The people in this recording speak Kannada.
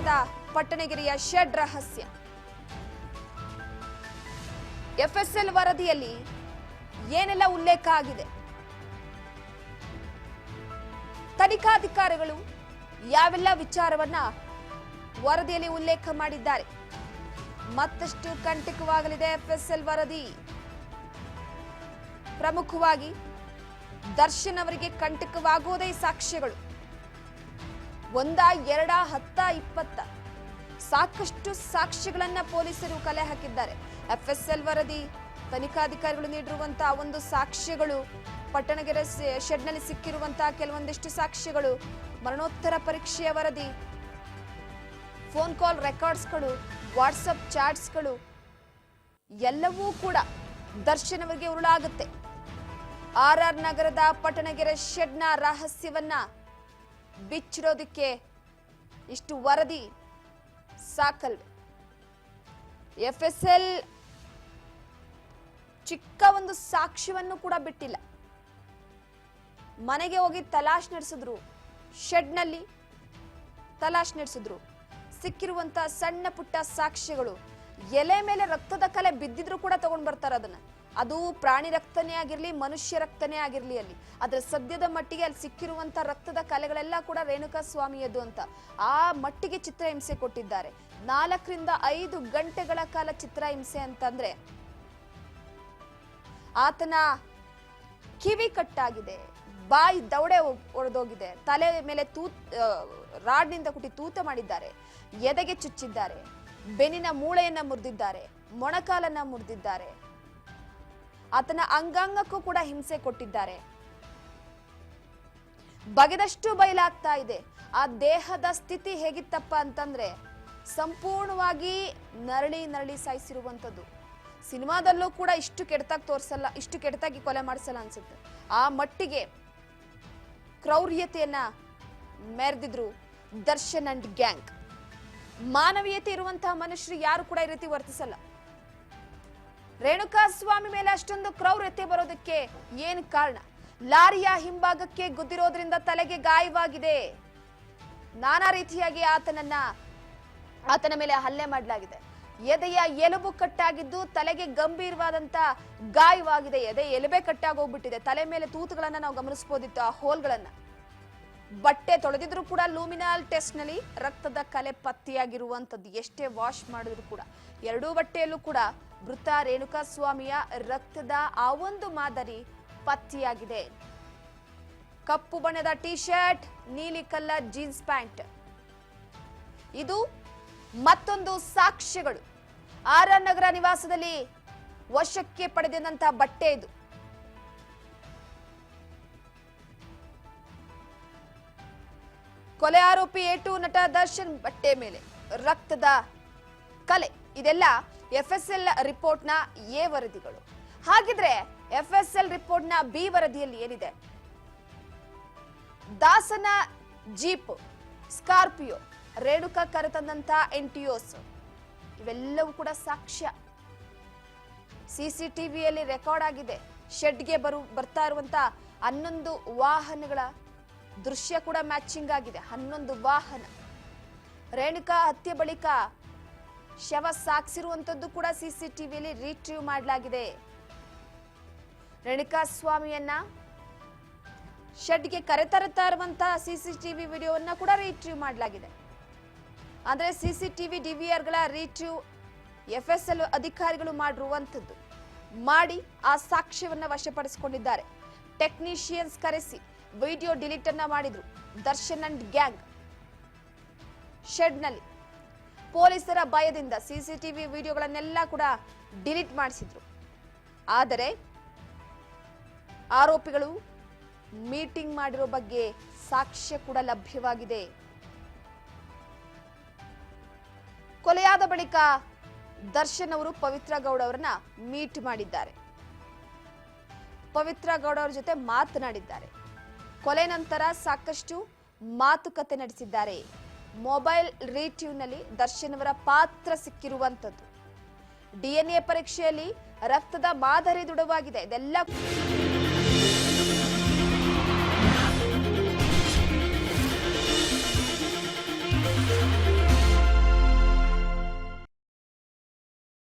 ನಗರದ ಪಟ್ಟಣಗೆರೆಯ ಶೆಡ್ ರಹಸ್ಯ. ಎಫ್ಎಸ್ಎಲ್ ವರದಿಯಲ್ಲಿ ಏನೆಲ್ಲ ಉಲ್ಲೇಖ ಆಗಿದೆ, ತನಿಖಾಧಿಕಾರಿಗಳು ಯಾವೆಲ್ಲ ವಿಚಾರವನ್ನ ವರದಿಯಲ್ಲಿ ಉಲ್ಲೇಖ ಮಾಡಿದ್ದಾರೆ, ಮತ್ತಷ್ಟು ಕಂಟಕವಾಗಲಿದೆ ಎಫ್ಎಸ್ಎಲ್ ವರದಿ. ಪ್ರಮುಖವಾಗಿ ದರ್ಶನ್ ಅವರಿಗೆ ಕಂಟಕವಾಗುವುದೇ ಸಾಕ್ಷ್ಯಗಳು. 1, 2, 10, 20 ಸಾಕಷ್ಟು ಸಾಕ್ಷ್ಯಗಳನ್ನ ಪೊಲೀಸರು ಕಲೆ ಹಾಕಿದ್ದಾರೆ. ಎಫ್ಎಸ್ಎಲ್ ವರದಿ, ತನಿಖಾಧಿಕಾರಿಗಳು ನೀಡಿರುವಂತಹ ಒಂದು ಸಾಕ್ಷ್ಯಗಳು, ಪಟ್ಟಣಗೆರೆ ಶೆಡ್ನಲ್ಲಿ ಸಿಕ್ಕಿರುವಂತಹ ಕೆಲವೊಂದಿಷ್ಟು ಸಾಕ್ಷ್ಯಗಳು, ಮರಣೋತ್ತರ ಪರೀಕ್ಷೆಯ ವರದಿ, ಫೋನ್ ಕಾಲ್ ರೆಕಾರ್ಡ್ಸ್ಗಳು, ವಾಟ್ಸಪ್ ಚಾಟ್ಸ್ಗಳು ಎಲ್ಲವೂ ಕೂಡ ದರ್ಶನ್ ಅವರಿಗೆ ಉರುಳಾಗುತ್ತೆ. ಆರ್ಆರ್ ನಗರದ ಪಟ್ಟಣಗೆರೆ ಶೆಡ್ನ ರಹಸ್ಯವನ್ನ ಬಿಚ್ಚಿಡೋದಕ್ಕೆ ಇಷ್ಟು ವರದಿ ಸಾಕಲ್ವೆ. ಎಫ್ಎಸ್ಎಲ್ ಚಿಕ್ಕ ಒಂದು ಸಾಕ್ಷ್ಯವನ್ನು ಕೂಡ ಬಿಟ್ಟಿಲ್ಲ. ಮನೆಗೆ ಹೋಗಿ ತಲಾಶ್ ನಡೆಸಿದ್ರು, ಶೆಡ್ನಲ್ಲಿ ತಲಾಶ್ ನಡೆಸಿದ್ರು. ಸಿಕ್ಕಿರುವಂತ ಸಣ್ಣ ಪುಟ್ಟ ಸಾಕ್ಷ್ಯಗಳು, ಎಲೆ ಮೇಲೆ ರಕ್ತದ ಕಲೆ ಬಿದ್ದಿದ್ರು ಕೂಡ ತಗೊಂಡ್ ಬರ್ತಾರೆ ಅದನ್ನ. ಅದು ಪ್ರಾಣಿ ರಕ್ತನೇ ಆಗಿರ್ಲಿ, ಮನುಷ್ಯ ರಕ್ತನೇ ಆಗಿರ್ಲಿ, ಅಲ್ಲಿ ಅದರ ಸದ್ಯದ ಮಟ್ಟಿಗೆ ಅಲ್ಲಿ ಸಿಕ್ಕಿರುವಂತ ರಕ್ತದ ಕಲೆಗಳೆಲ್ಲ ಕೂಡ ರೇಣುಕಾ ಸ್ವಾಮಿಯದ್ದು ಅಂತ ಆ ಮಟ್ಟಿಗೆ ಚಿತ್ರಹಿಂಸೆ ಕೊಟ್ಟಿದ್ದಾರೆ. 4 ರಿಂದ 5 ಗಂಟೆಗಳ ಕಾಲ ಚಿತ್ರಹಿಂಸೆ ಅಂತಂದ್ರೆ ಆತನ ಕಿವಿ ಕಟ್ಟಾಗಿದೆ, ಬಾಯಿ ದವಡೆ ಒಡೆದೋಗಿದೆ, ತಲೆ ಮೇಲೆ ರಾಡ್ನಿಂದ ಕುಟ್ಟಿ ತೂತ ಮಾಡಿದ್ದಾರೆ, ಎದೆಗೆ ಚುಚ್ಚಿದ್ದಾರೆ, ಬೆನ್ನಿನ ಮೂಳೆಯನ್ನ ಮುರಿದಿದ್ದಾರೆ, ಮೊಣಕಾಲನ್ನ ಮುರಿದಿದ್ದಾರೆ, ಆತನ ಅಂಗಾಂಗಕ್ಕೂ ಕೂಡ ಹಿಂಸೆ ಕೊಟ್ಟಿದ್ದಾರೆ. ಬಗೆದಷ್ಟು ಬಯಲಾಗ್ತಾ ಇದೆ. ಆ ದೇಹದ ಸ್ಥಿತಿ ಹೇಗಿತ್ತಪ್ಪ ಅಂತಂದ್ರೆ ಸಂಪೂರ್ಣವಾಗಿ ನರಳಿ ಸಾಯಿಸಿರುವಂಥದ್ದು. ಸಿನಿಮಾದಲ್ಲೂ ಕೂಡ ಇಷ್ಟು ಕೆಟ್ಟದಾಗಿ ತೋರಿಸಲ್ಲ, ಇಷ್ಟು ಕೆಟ್ಟದಾಗಿ ಕೊಲೆ ಮಾಡಿಸಲ್ಲ ಅನ್ಸುತ್ತೆ. ಆ ಮಟ್ಟಿಗೆ ಕ್ರೌರ್ಯತೆಯನ್ನ ಮೆರೆದಿದ್ರು ದರ್ಶನ್ ಅಂಡ್ ಗ್ಯಾಂಗ್. ಮಾನವೀಯತೆ ಇರುವಂತಹ ಮನುಷ್ಯರು ಯಾರು ಕೂಡ ಈ ರೀತಿ ವರ್ತಿಸಲ್ಲ. ರೇಣುಕಾ ಸ್ವಾಮಿ ಮೇಲೆ ಅಷ್ಟೊಂದು ಕ್ರೌರ್ಯತೆ ಬರೋದಕ್ಕೆ ಏನು ಕಾರಣ? ಲಾರಿಯ ಹಿಂಭಾಗಕ್ಕೆ ಗುದ್ದಿರೋದ್ರಿಂದ ತಲೆಗೆ ಗಾಯವಾಗಿದೆ. ನಾನಾ ರೀತಿಯಾಗಿ ಆತನ ಮೇಲೆ ಹಲ್ಲೆ ಮಾಡಲಾಗಿದೆ. ಎದೆಯ ಎಲುಬು ಕಟ್ಟಾಗಿದ್ದು ತಲೆಗೆ ಗಂಭೀರವಾದಂತ ಗಾಯವಾಗಿದೆ. ಎದೆ ಎಲುಬೆ ಕಟ್ಟಾಗೋಗ್ಬಿಟ್ಟಿದೆ. ತಲೆ ಮೇಲೆ ತೂತುಗಳನ್ನ ನಾವು ಗಮನಿಸಬಹುದಿತ್ತು, ಆ ಹೋಲ್ಗಳನ್ನ. ಬಟ್ಟೆ ತೊಳೆದಿದ್ರು ಕೂಡ ಲೂಮಿನಲ್ ಟೆಸ್ಟ್ ನಲ್ಲಿ ರಕ್ತದ ಕಲೆ ಪತ್ತೆಯಾಗಿರುವಂತದ್ದು. ಎಷ್ಟೇ ವಾಶ್ ಮಾಡಿದ್ರು ಕೂಡ ಎರಡೂ ಬಟ್ಟೆಯಲ್ಲೂ ಕೂಡ ಮೃತ ರೇಣುಕಾ ಸ್ವಾಮಿಯ ರಕ್ತದ ಆ ಒಂದು ಮಾದರಿ ಪತ್ತೆಯಾಗಿದೆ. ಕಪ್ಪು ಬಣ್ಣದ ಟಿ ಶರ್ಟ್, ನೀಲಿ ಕಲರ್ ಜೀನ್ಸ್ ಪ್ಯಾಂಟ್. ಇದು ಮತ್ತೊಂದು ಸಾಕ್ಷ್ಯಗಳು. ಆರ್ಆರ್ ನಗರ ನಿವಾಸದಲ್ಲಿ ವಶಕ್ಕೆ ಪಡೆದಂತಹ ಬಟ್ಟೆ ಇದು. ಕೊಲೆ ಆರೋಪಿ A2 ನಟ ದರ್ಶನ್ ಬಟ್ಟೆ ಮೇಲೆ ರಕ್ತದ ಕಲೆ. ಇದೆಲ್ಲ ಎಫ್ಎಸ್ಎಲ್ ರಿಪೋರ್ಟ್ನ ಎ ವರದಿಗಳು. ಹಾಗಿದ್ರೆ ಎಫ್ಎಸ್ಎಲ್ ರಿಪೋರ್ಟ್ನ ಬಿ ವರದಿಯಲ್ಲಿ ಏನಿದೆ? ದಾಸನ ಜೀಪ್, ಸ್ಕಾರ್ಪಿಯೋ, ರೇಣುಕಾ ಕರೆತಂದಂತ ಎಂಟಿಯೋಸ್ ಇವೆಲ್ಲವೂ ಕೂಡ ಸಾಕ್ಷ್ಯ. ಸಿಸಿಟಿವಿಯಲ್ಲಿ ರೆಕಾರ್ಡ್ ಆಗಿದೆ. ಶೆಡ್ಗೆ ಬರ್ತಾ ಇರುವಂತ 11 ವಾಹನಗಳ ದೃಶ್ಯ ಕೂಡ ಮ್ಯಾಚಿಂಗ್ ಆಗಿದೆ. 11 ವಾಹನ. ರೇಣುಕಾ ಹತ್ಯೆ ಬಳಿಕ ಶವ ಸಾಗಿಸಿರುವಂತದ್ದು ಕೂಡ ಸಿಸಿಟಿವಿಯಲ್ಲಿ ರಿಟ್ರೀವ್ ಮಾಡಲಾಗಿದೆ. ರೇಣುಕಾ ಸ್ವಾಮಿಯನ್ನ ಶೆಡ್ಗೆ ಕರೆತರುತ್ತಾ ಇರುವಂತಹ ಸಿಸಿಟಿವಿ ವಿಡಿಯೋವನ್ನ ಕೂಡ ರಿಟ್ರೀವ್ ಮಾಡಲಾಗಿದೆ. ಅಂದ್ರೆ ಸಿಸಿಟಿವಿ ಡಿವಿಆರ್ಗಳ ರಿಟ್ರೀವ್ ಎಫ್ಎಸ್ಎಲ್ ಅಧಿಕಾರಿಗಳು ಮಾಡಿರುವಂತದ್ದು. ಮಾಡಿ ಆ ಸಾಕ್ಷ್ಯವನ್ನ ವಶಪಡಿಸಿಕೊಂಡಿದ್ದಾರೆ. ಟೆಕ್ನಿಷಿಯನ್ಸ್ ಕರೆಸಿ ವಿಡಿಯೋ ಡಿಲೀಟ್ ಅನ್ನ ಮಾಡಿದ್ರು ದರ್ಶನ್ ಅಂಡ್ ಗ್ಯಾಂಗ್. ಶೆಡ್ನಲ್ಲಿ ಪೊಲೀಸರ ಭಯದಿಂದ ಸಿಸಿಟಿವಿ ವಿಡಿಯೋಗಳನ್ನೆಲ್ಲ ಕೂಡ ಡಿಲೀಟ್ ಮಾಡಿಸಿದ್ರು. ಆದರೆ ಆರೋಪಿಗಳು ಮೀಟಿಂಗ್ ಮಾಡಿರೋ ಬಗ್ಗೆ ಸಾಕ್ಷ್ಯ ಕೂಡ ಲಭ್ಯವಾಗಿದೆ. ಕೊಲೆಯಾದ ಬಳಿಕ ದರ್ಶನ್ ಅವರು ಪವಿತ್ರ ಗೌಡ ಅವರನ್ನ ಮೀಟ್ ಮಾಡಿದ್ದಾರೆ. ಪವಿತ್ರ ಗೌಡ ಅವರ ಜೊತೆ ಮಾತನಾಡಿದ್ದಾರೆ. ಕೊಲೆ ನಂತರ ಸಾಕಷ್ಟು ಮಾತುಕತೆ ನಡೆಸಿದ್ದಾರೆ. ಮೊಬೈಲ್ ರಿಟ್ರೀವ್ನಲ್ಲಿ ದರ್ಶನ್ ಅವರ ಪಾತ್ರ ಸಿಕ್ಕಿರುವಂತದ್ದು. ಡಿಎನ್ಎ ಪರೀಕ್ಷೆಯಲ್ಲಿ ರಕ್ತದ ಮಾದರಿ ದೃಢವಾಗಿದೆ. ಇದೆಲ್ಲ